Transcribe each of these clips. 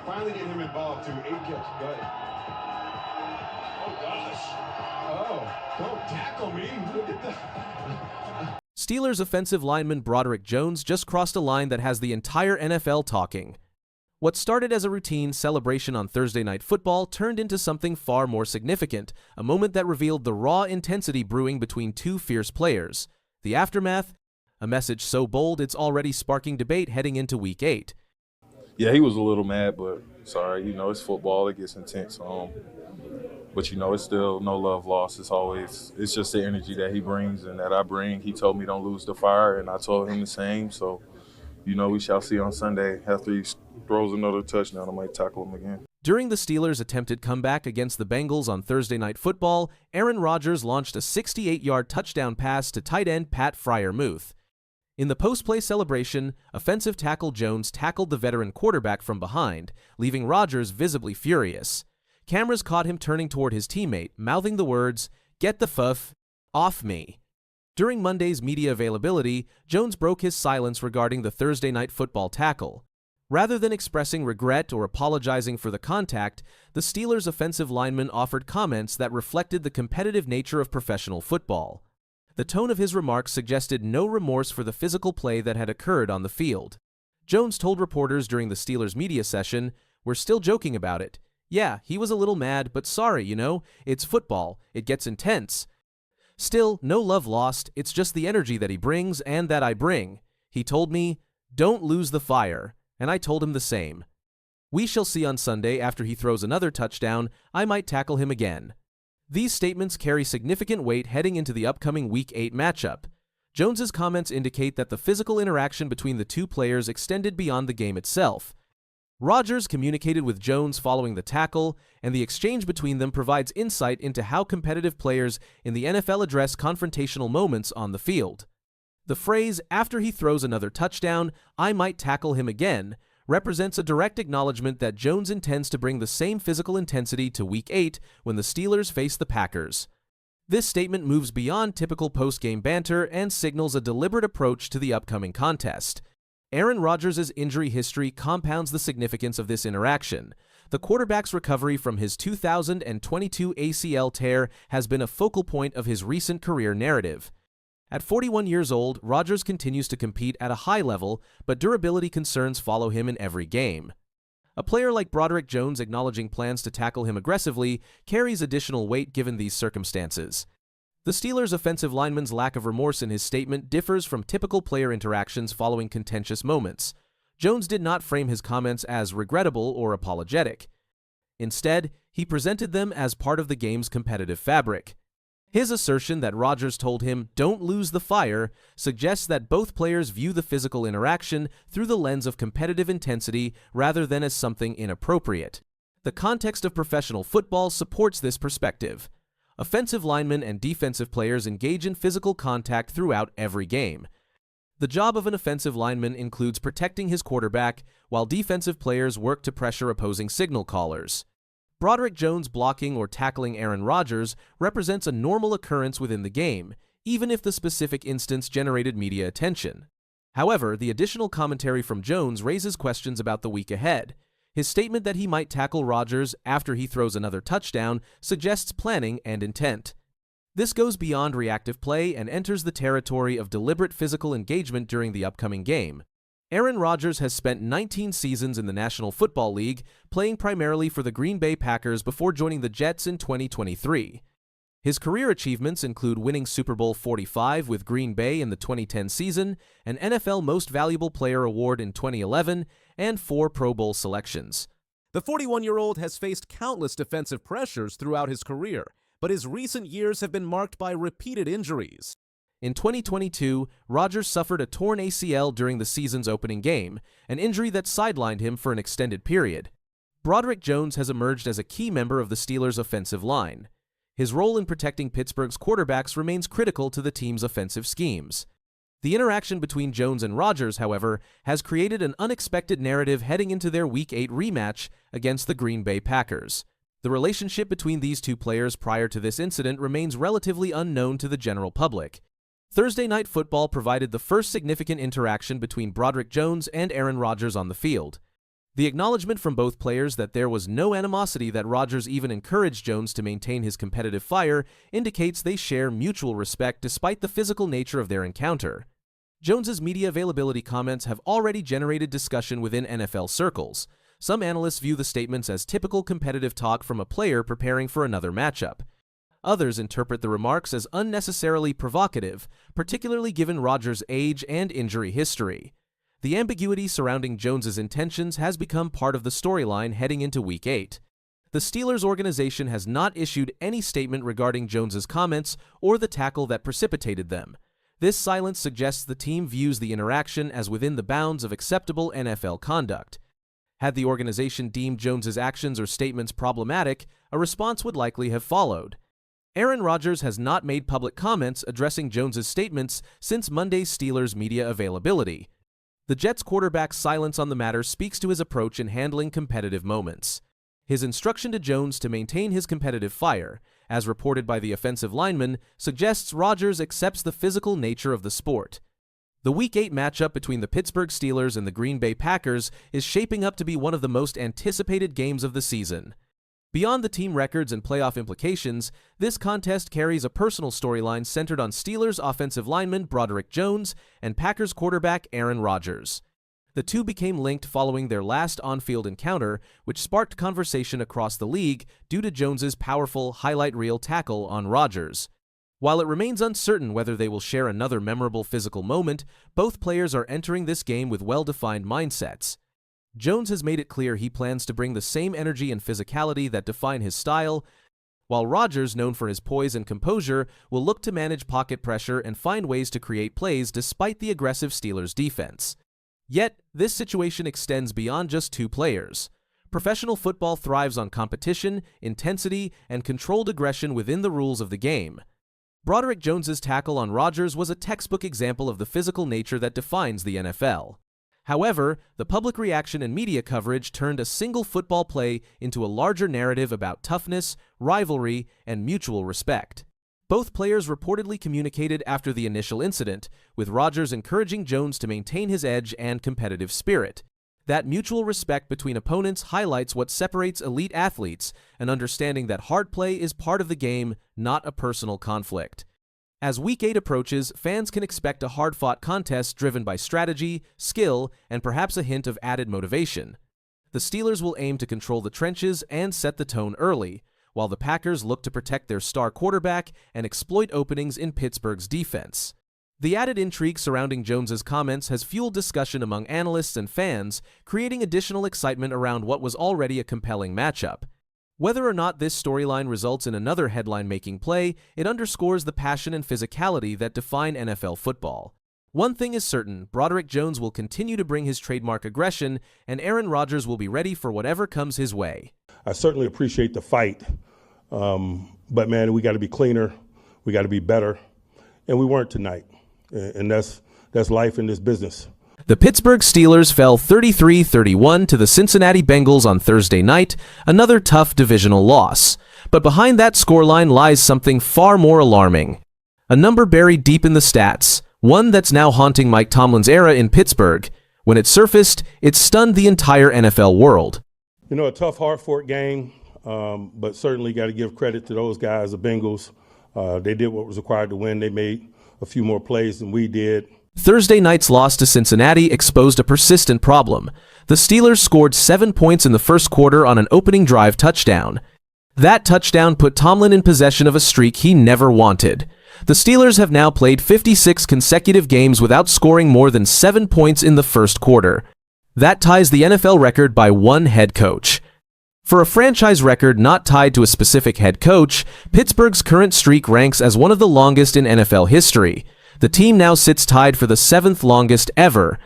Finally get him involved too. 8 catches. Go ahead. Oh gosh. Oh, don't tackle me. Look at that. Steelers offensive lineman Broderick Jones just crossed a line that has the entire NFL talking. What started as a routine celebration on Thursday Night Football turned into something far more significant, a moment that revealed the raw intensity brewing between two fierce players. The aftermath? A message so bold it's already sparking debate heading into Week 8. Yeah, he was a little mad, but sorry, it's football. It gets intense. But, it's still no love lost. It's just the energy that he brings and that I bring. He told me don't lose the fire, and I told him the same. So, we shall see on Sunday. After he throws another touchdown, I might tackle him again. During the Steelers' attempted comeback against the Bengals on Thursday Night Football, Aaron Rodgers launched a 68-yard touchdown pass to tight end Pat Freiermuth. In the post-play celebration, offensive tackle Jones tackled the veteran quarterback from behind, leaving Rodgers visibly furious. Cameras caught him turning toward his teammate, mouthing the words, "Get the fuff off me." During Monday's media availability, Jones broke his silence regarding the Thursday Night Football tackle. Rather than expressing regret or apologizing for the contact, the Steelers' offensive lineman offered comments that reflected the competitive nature of professional football. The tone of his remarks suggested no remorse for the physical play that had occurred on the field. Jones told reporters during the Steelers' media session, "We're still joking about it. Yeah, he was a little mad, but sorry, it's football. It gets intense. Still, no love lost. It's just the energy that he brings and that I bring. He told me, don't lose the fire, and I told him the same. We shall see on Sunday after he throws another touchdown. I might tackle him again." These statements carry significant weight heading into the upcoming Week 8 matchup. Jones's comments indicate that the physical interaction between the two players extended beyond the game itself. Rodgers communicated with Jones following the tackle, and the exchange between them provides insight into how competitive players in the NFL address confrontational moments on the field. The phrase, "after he throws another touchdown, I might tackle him again," represents a direct acknowledgement that Jones intends to bring the same physical intensity to Week 8 when the Steelers face the Packers. This statement moves beyond typical post-game banter and signals a deliberate approach to the upcoming contest. Aaron Rodgers' injury history compounds the significance of this interaction. The quarterback's recovery from his 2022 ACL tear has been a focal point of his recent career narrative. At 41 years old, Rodgers continues to compete at a high level, but durability concerns follow him in every game. A player like Broderick Jones acknowledging plans to tackle him aggressively carries additional weight given these circumstances. The Steelers' offensive lineman's lack of remorse in his statement differs from typical player interactions following contentious moments. Jones did not frame his comments as regrettable or apologetic. Instead, he presented them as part of the game's competitive fabric. His assertion that Rodgers told him, "Don't lose the fire," suggests that both players view the physical interaction through the lens of competitive intensity rather than as something inappropriate. The context of professional football supports this perspective. Offensive linemen and defensive players engage in physical contact throughout every game. The job of an offensive lineman includes protecting his quarterback, while defensive players work to pressure opposing signal callers. Broderick Jones blocking or tackling Aaron Rodgers represents a normal occurrence within the game, even if the specific instance generated media attention. However, the additional commentary from Jones raises questions about the week ahead. His statement that he might tackle Rodgers after he throws another touchdown suggests planning and intent. This goes beyond reactive play and enters the territory of deliberate physical engagement during the upcoming game. Aaron Rodgers has spent 19 seasons in the National Football League, playing primarily for the Green Bay Packers before joining the Jets in 2023. His career achievements include winning Super Bowl 45 with Green Bay in the 2010 season, an NFL Most Valuable Player award in 2011, and 4 Pro Bowl selections. The 41-year-old has faced countless defensive pressures throughout his career, but his recent years have been marked by repeated injuries. In 2022, Rodgers suffered a torn ACL during the season's opening game, an injury that sidelined him for an extended period. Broderick Jones has emerged as a key member of the Steelers' offensive line. His role in protecting Pittsburgh's quarterbacks remains critical to the team's offensive schemes. The interaction between Jones and Rodgers, however, has created an unexpected narrative heading into their Week 8 rematch against the Green Bay Packers. The relationship between these two players prior to this incident remains relatively unknown to the general public. Thursday Night Football provided the first significant interaction between Broderick Jones and Aaron Rodgers on the field. The acknowledgement from both players that there was no animosity, that Rodgers even encouraged Jones to maintain his competitive fire, indicates they share mutual respect despite the physical nature of their encounter. Jones's media availability comments have already generated discussion within NFL circles. Some analysts view the statements as typical competitive talk from a player preparing for another matchup. Others interpret the remarks as unnecessarily provocative, particularly given Rodgers' age and injury history. The ambiguity surrounding Jones's intentions has become part of the storyline heading into Week 8. The Steelers organization has not issued any statement regarding Jones's comments or the tackle that precipitated them. This silence suggests the team views the interaction as within the bounds of acceptable NFL conduct. Had the organization deemed Jones's actions or statements problematic, a response would likely have followed. Aaron Rodgers has not made public comments addressing Jones's statements since Monday's Steelers media availability. The Jets' quarterback's silence on the matter speaks to his approach in handling competitive moments. His instruction to Jones to maintain his competitive fire, as reported by the offensive lineman, suggests Rodgers accepts the physical nature of the sport. The Week 8 matchup between the Pittsburgh Steelers and the Green Bay Packers is shaping up to be one of the most anticipated games of the season. Beyond the team records and playoff implications, this contest carries a personal storyline centered on Steelers offensive lineman Broderick Jones and Packers quarterback Aaron Rodgers. The two became linked following their last on-field encounter, which sparked conversation across the league due to Jones's powerful highlight reel tackle on Rodgers. While it remains uncertain whether they will share another memorable physical moment, both players are entering this game with well-defined mindsets. Jones has made it clear he plans to bring the same energy and physicality that define his style, while Rodgers, known for his poise and composure, will look to manage pocket pressure and find ways to create plays despite the aggressive Steelers' defense. Yet, this situation extends beyond just two players. Professional football thrives on competition, intensity, and controlled aggression within the rules of the game. Broderick Jones's tackle on Rodgers was a textbook example of the physical nature that defines the NFL. However, the public reaction and media coverage turned a single football play into a larger narrative about toughness, rivalry, and mutual respect. Both players reportedly communicated after the initial incident, with Rodgers encouraging Jones to maintain his edge and competitive spirit. That mutual respect between opponents highlights what separates elite athletes, an understanding that hard play is part of the game, not a personal conflict. As Week 8 approaches, fans can expect a hard-fought contest driven by strategy, skill, and perhaps a hint of added motivation. The Steelers will aim to control the trenches and set the tone early, while the Packers look to protect their star quarterback and exploit openings in Pittsburgh's defense. The added intrigue surrounding Jones's comments has fueled discussion among analysts and fans, creating additional excitement around what was already a compelling matchup. Whether or not this storyline results in another headline-making play, it underscores the passion and physicality that define NFL football. One thing is certain, Broderick Jones will continue to bring his trademark aggression, and Aaron Rodgers will be ready for whatever comes his way. I certainly appreciate the fight, but man, we got to be cleaner, we got to be better, and we weren't tonight, and that's life in this business. The Pittsburgh Steelers fell 33-31 to the Cincinnati Bengals on Thursday night, another tough divisional loss. But behind that scoreline lies something far more alarming. A number buried deep in the stats, one that's now haunting Mike Tomlin's era in Pittsburgh. When it surfaced, it stunned the entire NFL world. You know, a tough, hard-fought game, but certainly got to give credit to those guys, the Bengals. They did what was required to win. They made a few more plays than we did. Thursday night's loss to Cincinnati exposed a persistent problem. The Steelers scored 7 points in the first quarter on an opening drive touchdown. That touchdown put Tomlin in possession of a streak he never wanted. The Steelers have now played 56 consecutive games without scoring more than 7 points in the first quarter. That ties the NFL record by one head coach. For a franchise record not tied to a specific head coach, Pittsburgh's current streak ranks as one of the longest in NFL history. The team now sits tied for the 7th longest ever.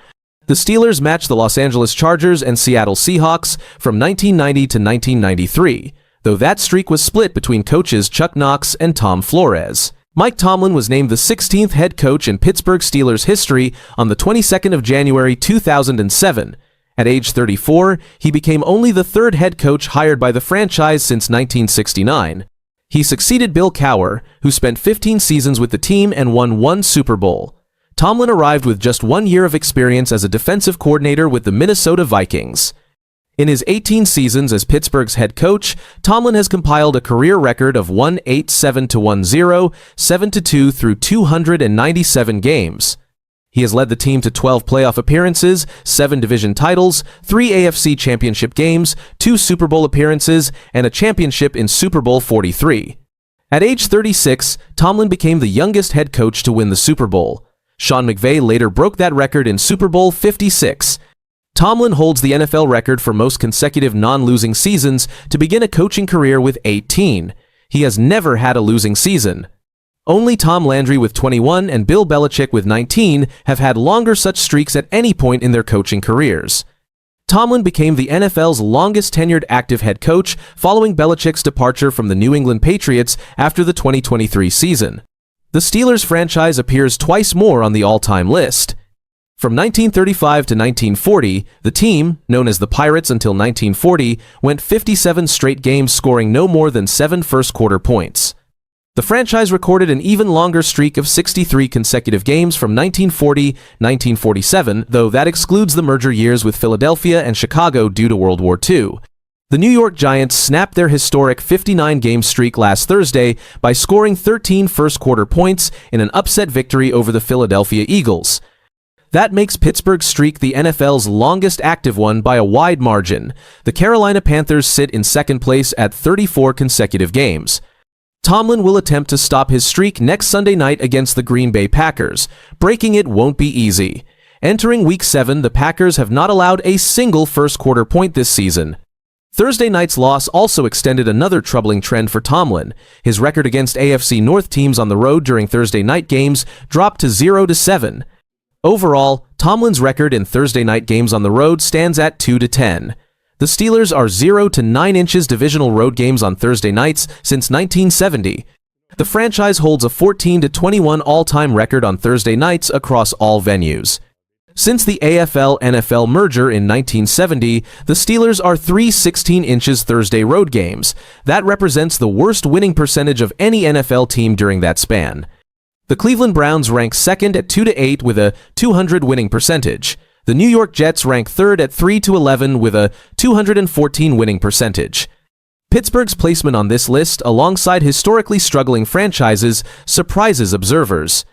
The Steelers match the Los Angeles Chargers and Seattle Seahawks from 1990 to 1993, though that streak was split between coaches Chuck Knox and Tom Flores. Mike Tomlin was named the 16th head coach in Pittsburgh Steelers history on the 22nd of January 2007. At age 34, he became only the third head coach hired by the franchise since 1969. He succeeded Bill Cowher, who spent 15 seasons with the team and won 1 Super Bowl. Tomlin arrived with just 1 year of experience as a defensive coordinator with the Minnesota Vikings. In his 18 seasons as Pittsburgh's head coach, Tomlin has compiled a career record of 187-10, 7-2 through 297 games. He has led the team to 12 playoff appearances, 7 division titles, 3 AFC championship games, 2 Super Bowl appearances, and a championship in Super Bowl 43. At age 36, Tomlin became the youngest head coach to win the Super Bowl. Sean McVay later broke that record in Super Bowl 56. Tomlin holds the NFL record for most consecutive non-losing seasons to begin a coaching career with 18. He has never had a losing season. Only Tom Landry with 21 and Bill Belichick with 19 have had longer such streaks at any point in their coaching careers. Tomlin became the NFL's longest-tenured active head coach following Belichick's departure from the New England Patriots after the 2023 season. The Steelers franchise appears twice more on the all-time list. From 1935 to 1940, the team, known as the Pirates until 1940, went 57 straight games scoring no more than 7 first-quarter points. The franchise recorded an even longer streak of 63 consecutive games from 1940-1947, though that excludes the merger years with Philadelphia and Chicago due to World War II. The New York Giants snapped their historic 59-game streak last Thursday by scoring 13 first-quarter points in an upset victory over the Philadelphia Eagles. That makes Pittsburgh's streak the NFL's longest active one by a wide margin. The Carolina Panthers sit in second place at 34 consecutive games. Tomlin will attempt to stop his streak next Sunday night against the Green Bay Packers. Breaking it won't be easy. Entering Week 7, the Packers have not allowed a single first-quarter point this season. Thursday night's loss also extended another troubling trend for Tomlin. His record against AFC North teams on the road during Thursday night games dropped to 0-7. Overall, Tomlin's record in Thursday night games on the road stands at 2-10. The Steelers are 0-9 inches divisional road games on Thursday nights since 1970. The franchise holds a 14-21 all-time record on Thursday nights across all venues. Since the AFL-NFL merger in 1970, the Steelers are 3-16 inches Thursday road games. That represents the worst winning percentage of any NFL team during that span. The Cleveland Browns rank second at 2-8 with a .200 winning percentage. The New York Jets rank third at 3-11 with a .214 winning percentage. Pittsburgh's placement on this list, alongside historically struggling franchises, surprises observers.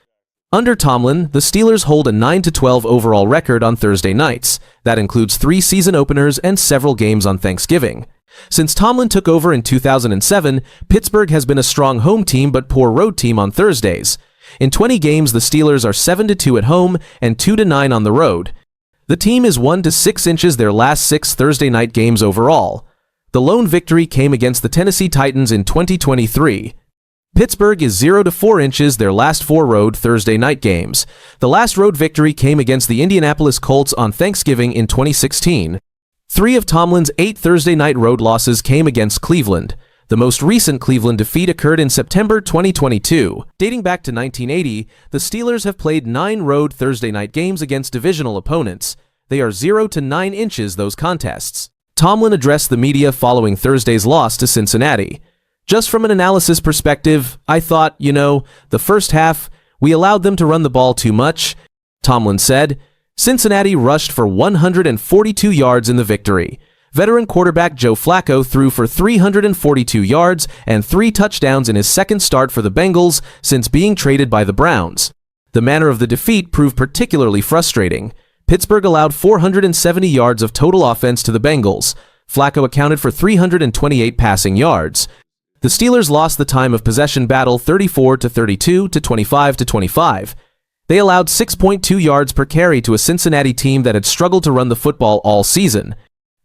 Under Tomlin, the Steelers hold a 9-12 overall record on Thursday nights. That includes 3 season openers and several games on Thanksgiving. Since Tomlin took over in 2007, Pittsburgh has been a strong home team but poor road team on Thursdays. In 20 games, the Steelers are 7-2 at home and 2-9 on the road. The team is 1-6 inches their last 6 Thursday night games overall. The lone victory came against the Tennessee Titans in 2023. Pittsburgh is 0-4 inches their last 4 road Thursday night games. The last road victory came against the Indianapolis Colts on Thanksgiving in 2016. 3 of Tomlin's 8 Thursday night road losses came against Cleveland. The most recent Cleveland defeat occurred in September 2022. Dating back to 1980, the Steelers have played 9 road Thursday night games against divisional opponents. They are 0-9 inches those contests. Tomlin addressed the media following Thursday's loss to Cincinnati. Just from an analysis perspective, I thought, the first half, we allowed them to run the ball too much. Tomlin said, Cincinnati rushed for 142 yards in the victory. Veteran quarterback Joe Flacco threw for 342 yards and 3 touchdowns in his second start for the Bengals since being traded by the Browns. The manner of the defeat proved particularly frustrating. Pittsburgh allowed 470 yards of total offense to the Bengals. Flacco accounted for 328 passing yards. The Steelers lost the time of possession battle 34-32 to 25-25. They allowed 6.2 yards per carry to a Cincinnati team that had struggled to run the football all season.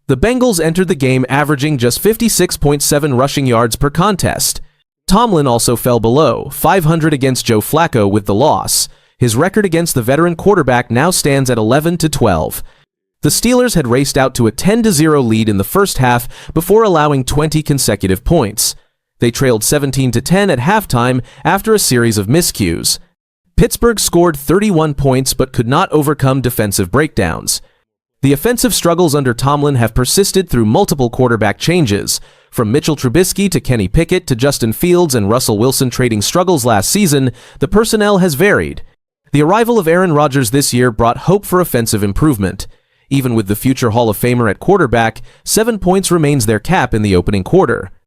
The Bengals entered the game averaging just 56.7 rushing yards per contest. Tomlin also fell below 500 against Joe Flacco with the loss. His record against the veteran quarterback now stands at 11-12. The Steelers had raced out to a 10-0 lead in the first half before allowing 20 consecutive points. They trailed 17-10 at halftime after a series of miscues. Pittsburgh scored 31 points but could not overcome defensive breakdowns. The offensive struggles under Tomlin have persisted through multiple quarterback changes. From Mitchell Trubisky to Kenny Pickett to Justin Fields and Russell Wilson trading struggles last season, the personnel has varied. The arrival of Aaron Rodgers this year brought hope for offensive improvement. Even with the future Hall of Famer at quarterback, 7 points remains their cap in the opening quarter.